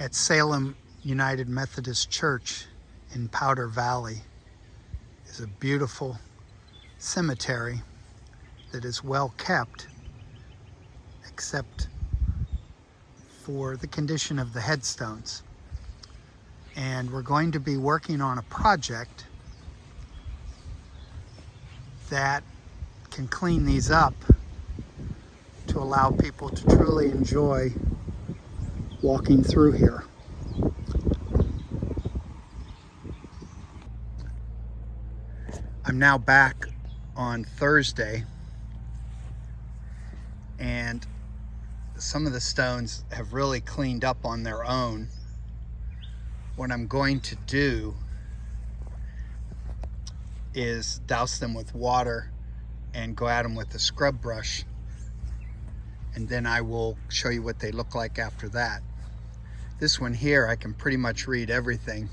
at Salem United Methodist Church in Powder Valley is a beautiful cemetery that is well kept, except for the condition of the headstones. And we're going to be working on a project that can clean these up to allow people to truly enjoy walking through here. I'm now back on Thursday, and some of the stones have really cleaned up on their own. What I'm going to do is douse them with water and go at them with a scrub brush, and then I will show you what they look like after that. This one here, I can pretty much read everything.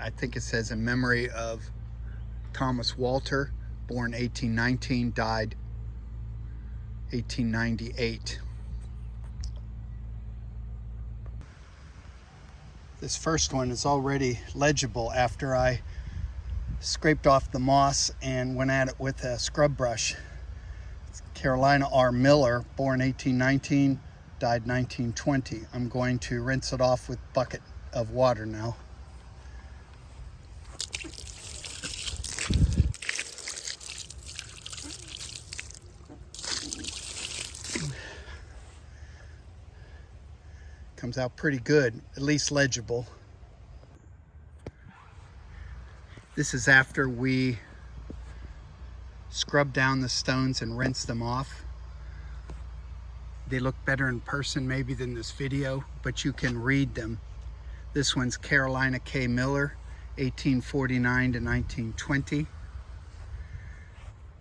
I think it says in memory of Thomas Walter, born 1819, died 1898. This first one is already legible after I scraped off the moss and went at it with a scrub brush. It's Carolina R. Miller, born 1819, died 1920. I'm going to rinse it off with a bucket of water now. Comes out pretty good, at least legible. This is after we scrub down the stones and rinse them off. They look better in person maybe than this video, but you can read them. This one's Carolina K. Miller, 1849 to 1920.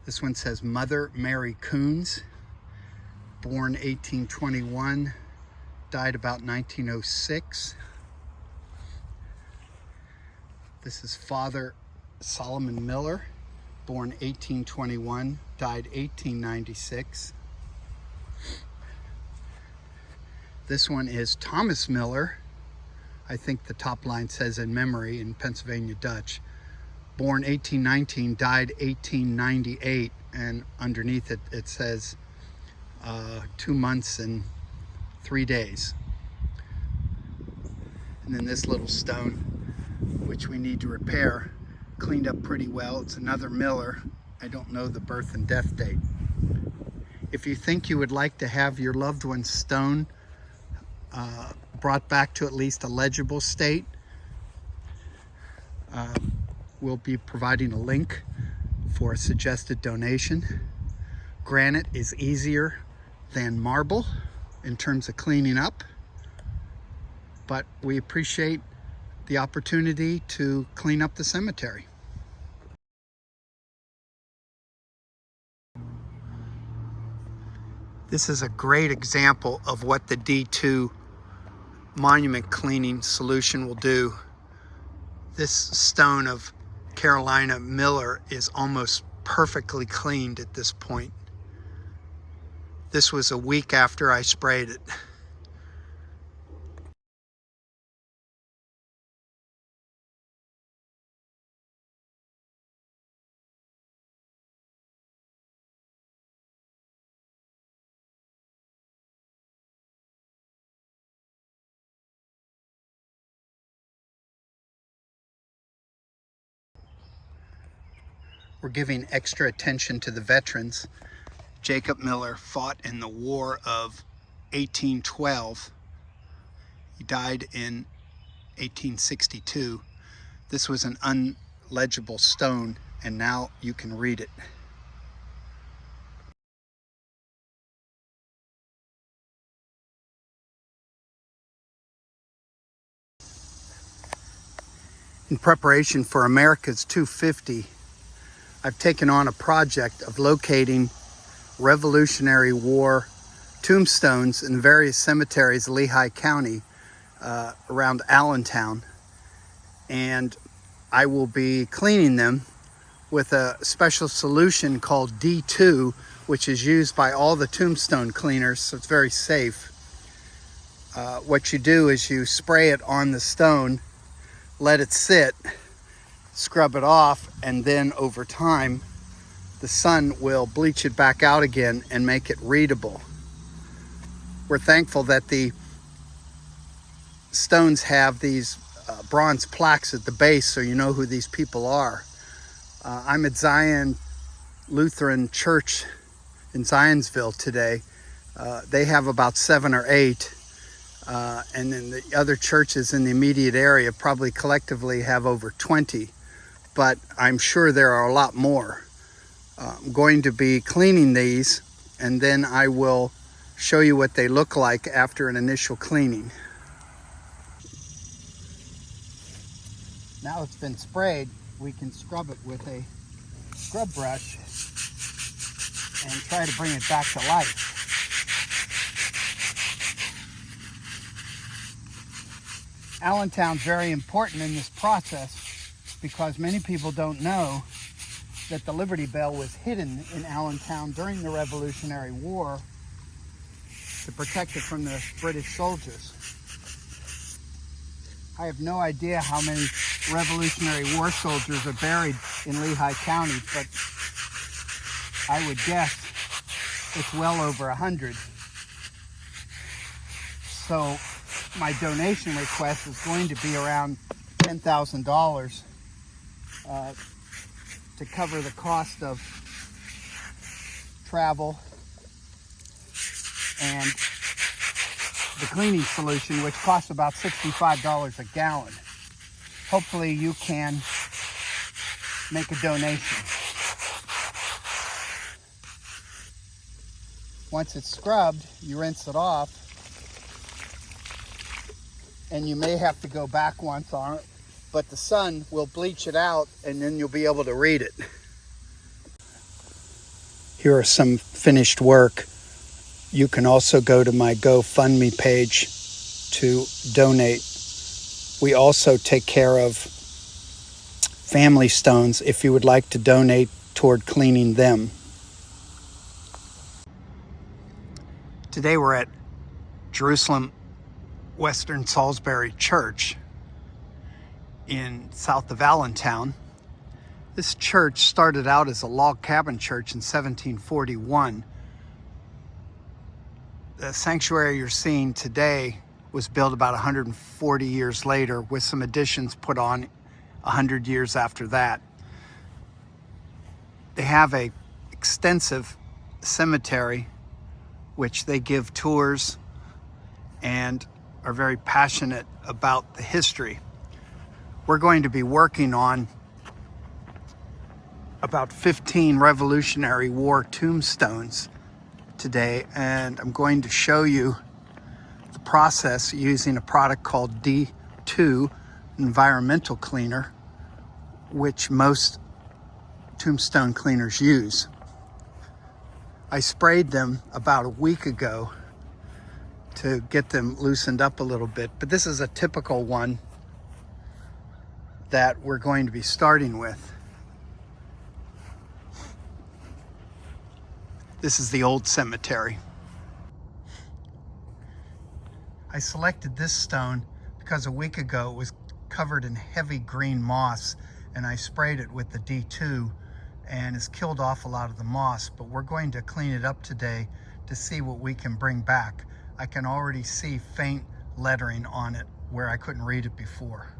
This one says Mother Mary Coons, born 1821, died about 1906. This is Father Solomon Miller, born 1821, died 1896. This one is Thomas Miller. I think the top line says in memory in Pennsylvania Dutch. Born 1819, died 1898, and underneath it, it says 2 months and 3 days. And then this little stone, which we need to repair, cleaned up pretty well. It's another Miller. I don't know the birth and death date. If you think you would like to have your loved one's stone brought back to at least a legible state, we'll be providing a link for a suggested donation. Granite is easier than marble in terms of cleaning up, but we appreciate the opportunity to clean up the cemetery. This is a great example of what the D2 monument cleaning solution will do. This stone of Carolina Miller is almost perfectly cleaned at this point. This was a week after I sprayed it. We're giving extra attention to the veterans. Jacob Miller fought in the War of 1812. He died in 1862. This was an unlegible stone, and now you can read it. In preparation for America's 250, I've taken on a project of locating Revolutionary War tombstones in various cemeteries in Lehigh County around Allentown, and I will be cleaning them with a special solution called D2, which is used by all the tombstone cleaners, so it's very safe. what you do is you spray it on the stone, let it sit, scrub it off, and then over time the sun will bleach it back out again and make it readable. We're thankful that the stones have these bronze plaques at the base so you know who these people are. I'm at Zion Lutheran Church in Zionsville today. They have about 7 or 8, and then the other churches in the immediate area probably collectively have over 20, but I'm sure there are a lot more. I'm going to be cleaning these, and then I will show you what they look like after an initial cleaning. Now it's been sprayed, we can scrub it with a scrub brush and try to bring it back to life. Allentown's very important in this process because many people don't know that the Liberty Bell was hidden in Allentown during the Revolutionary War to protect it from the British soldiers. I have no idea how many Revolutionary War soldiers are buried in Lehigh County, but I would guess it's well over 100. So my donation request is going to be around $10,000 to cover the cost of travel and the cleaning solution, which costs about $65 a gallon. Hopefully you can make a donation. Once it's scrubbed, you rinse it off, and you may have to go back once on it, but the sun will bleach it out and then you'll be able to read it. Here are some finished work. You can also go to my GoFundMe page to donate. We also take care of family stones if you would like to donate toward cleaning them. Today we're at Jerusalem Western Salisbury Church in south of Allentown. This church started out as a log cabin church in 1741. The sanctuary you're seeing today was built about 140 years later, with some additions put on 100 years after that. They have an extensive cemetery which they give tours and are very passionate about the history. We're going to be working on about 15 Revolutionary War tombstones today, and I'm going to show you the process using a product called D2 environmental cleaner, which most tombstone cleaners use. I sprayed them about a week ago to get them loosened up a little bit, but this is a typical one that we're going to be starting with. This is the old cemetery. I selected this stone because a week ago it was covered in heavy green moss, and I sprayed it with the D2 and it's killed off a lot of the moss, but we're going to clean it up today to see what we can bring back. I can already see faint lettering on it where I couldn't read it before.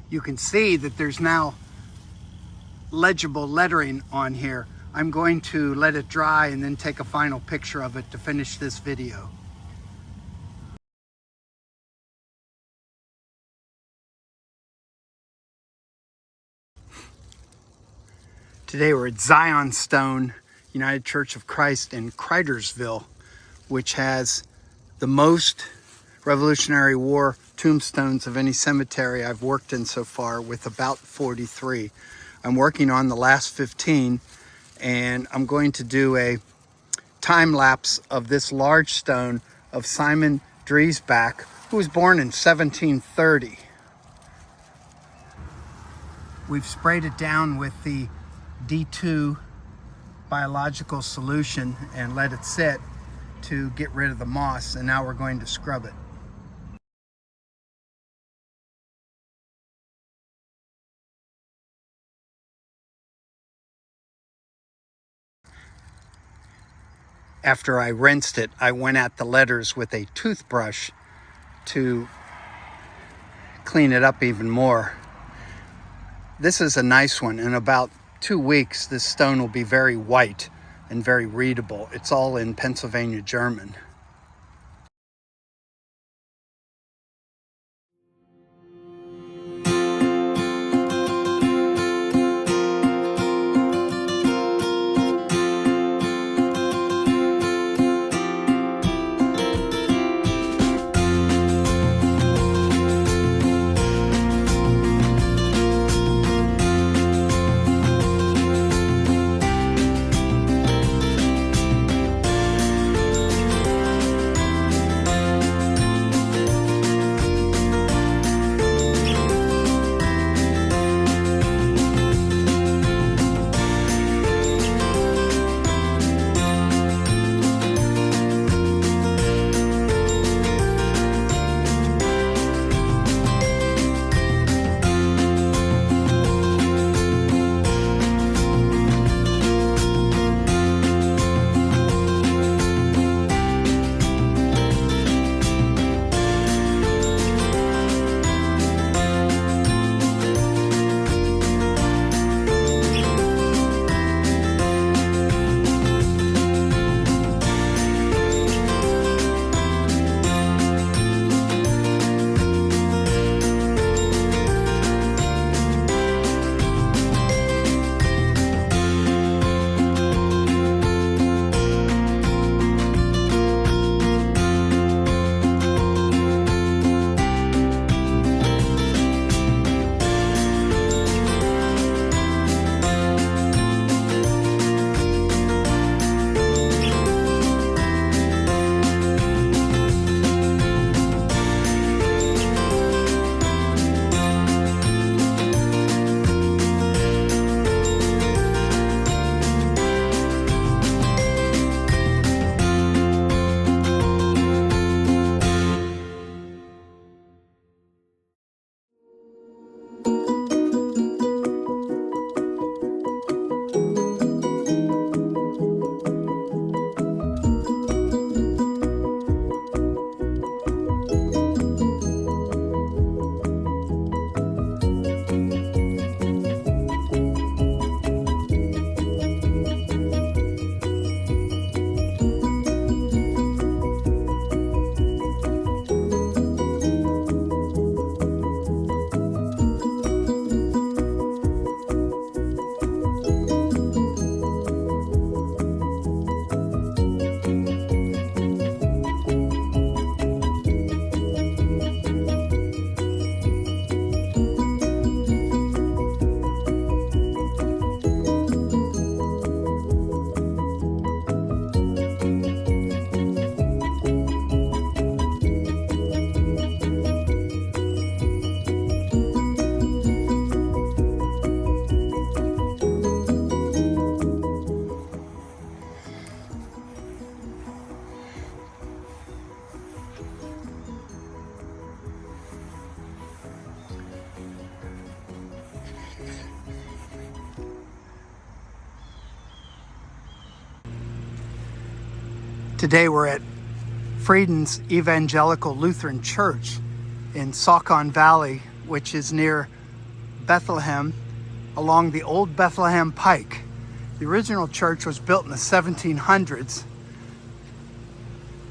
You can see that there's now legible lettering on here. I'm going to let it dry and then take a final picture of it to finish this video. Today we're at Zionsville United Church of Christ in Kreidersville, which has the most Revolutionary War tombstones of any cemetery I've worked in so far, with about 43. I'm working on the last 15, and I'm going to do a time lapse of this large stone of Simon Driesbach, who was born in 1730. We've sprayed it down with the D2 biological solution and let it sit to get rid of the moss, and now we're going to scrub it. After I rinsed it, I went at the letters with a toothbrush to clean it up even more. This is a nice one. In about 2 weeks, this stone will be very white and very readable. It's all in Pennsylvania German. Today we're at Frieden's Evangelical Lutheran Church in Saucon Valley, which is near Bethlehem along the old Bethlehem Pike. The original church was built in the 1700s.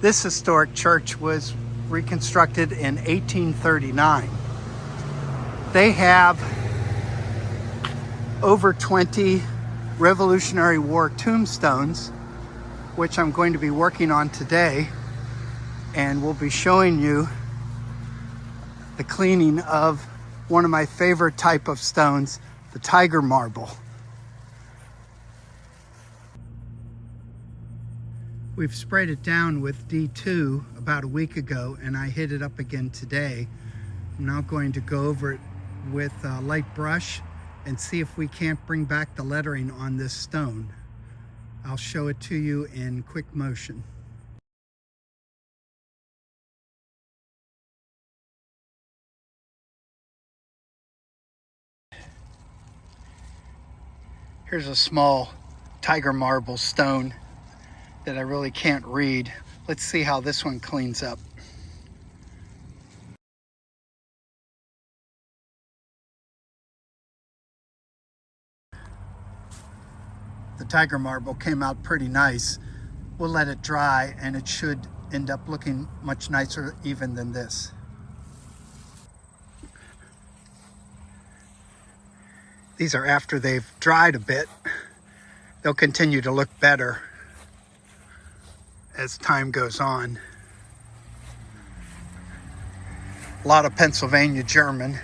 This historic church was reconstructed in 1839. They have over 20 Revolutionary War tombstones, which I'm going to be working on today, and we'll be showing you the cleaning of one of my favorite type of stones, the tiger marble. We've sprayed it down with D2 about a week ago, and I hit it up again today. I'm now going to go over it with a light brush and see if we can't bring back the lettering on this stone. I'll show it to you in quick motion. Here's a small tiger marble stone that I really can't read. Let's see how this one cleans up. The tiger marble came out pretty nice. We'll let it dry and it should end up looking much nicer even than this. These are after they've dried a bit. They'll continue to look better as time goes on. A lot of Pennsylvania German.